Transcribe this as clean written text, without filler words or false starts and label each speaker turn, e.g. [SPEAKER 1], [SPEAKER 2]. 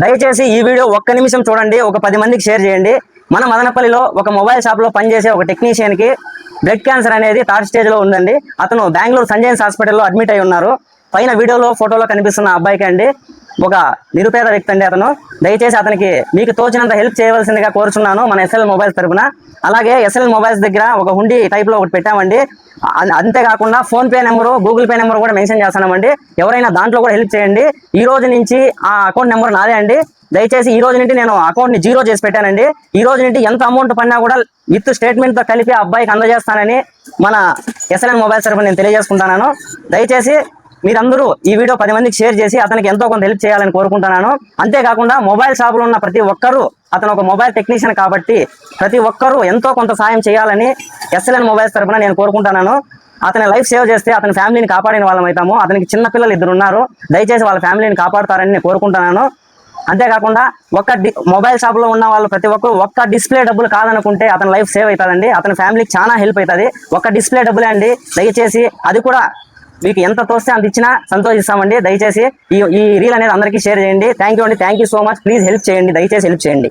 [SPEAKER 1] దయచేసి ఈ వీడియో ఒక్క నిమిషం చూడండి, ఒక 10 మందికి షేర్ చేయండి. మన మదనపల్లిలో ఒక మొబైల్ షాప్లో పనిచేసే ఒక టెక్నీషియన్కి బ్లడ్ క్యాన్సర్ అనేది థర్డ్ స్టేజ్లో ఉందండి. అతను బెంగళూరు సంజయన్స్ హాస్పిటల్లో అడ్మిట్ అయి ఉన్నారు. పైన వీడియోలో ఫోటోలో కనిపిస్తున్న అబ్బాయికి అండి ఒక నిరుపేద వ్యక్తి అండి అతను. దయచేసి అతనికి మీకు తోచినంత హెల్ప్ చేయవలసిందిగా కోరుచున్నాను మన ఎస్ఎల్ మొబైల్స్ తరపున. అలాగే ఎస్ఎల్ మొబైల్స్ దగ్గర ఒక హుండీ టైప్లో ఒకటి పెట్టామండి. అంతేకాకుండా PhonePe number, Google pay number కూడా మెన్షన్ చేస్తున్నామండి. ఎవరైనా దాంట్లో కూడా హెల్ప్ చేయండి. ఈ రోజు నుంచి ఆ అకౌంట్ నెంబర్ నాదే అండి. దయచేసి ఈ రోజు నుండి నేను అకౌంట్ని 0 చేసి పెట్టానండి. ఈ రోజు నుండి ఎంత అమౌంట్ పడినా కూడా విత్ స్టేట్మెంట్తో కలిపి అబ్బాయికి అందజేస్తానని మన ఎస్ఎల్ఎన్ మొబైల్స్ తరపున నేను తెలియజేసుకుంటున్నాను. దయచేసి మీరందరూ ఈ వీడియో 10 మందికి షేర్ చేసి అతనికి ఎంతో కొంత హెల్ప్ చేయాలని కోరుకుంటున్నాను. అంతేకాకుండా మొబైల్ షాపులో ఉన్న ప్రతి ఒక్కరూ, అతను ఒక మొబైల్ టెక్నీషియన్ కాబట్టి ప్రతి ఒక్కరూ ఎంతో కొంత సాయం చేయాలని ఎస్ఎల్ఎన్ మొబైల్స్ తరపున నేను కోరుకుంటున్నాను. అతని లైఫ్ సేవ్ చేస్తే అతని ఫ్యామిలీని కాపాడిన వాళ్ళం అవుతాము. అతనికి చిన్న పిల్లలు 2 ఉన్నారు. దయచేసి వాళ్ళ ఫ్యామిలీని కాపాడుతారని నేను కోరుకుంటున్నాను. అంతేకాకుండా మొబైల్ షాప్లో ఉన్న వాళ్ళు ప్రతి ఒక్కరు ఒక్క డిస్ప్లే డబ్బులు కాదనుకుంటే అతని లైఫ్ సేవ్ అవుతుందండి. అతని ఫ్యామిలీకి చాలా హెల్ప్ అవుతుంది. ఒక్క డిస్ప్లే డబ్బులే అండి. దయచేసి అది కూడా మీకు ఎంత తోస్తే అంత ఇచ్చినా సంతోషిస్తామండి. దయచేసి ఈ రీల్ అనేది అందరికీ షేర్ చేయండి. థ్యాంక్ యూ అండి. Thank you so much. Please help చేయండి. దయచేసి హెల్ప్ చేయండి.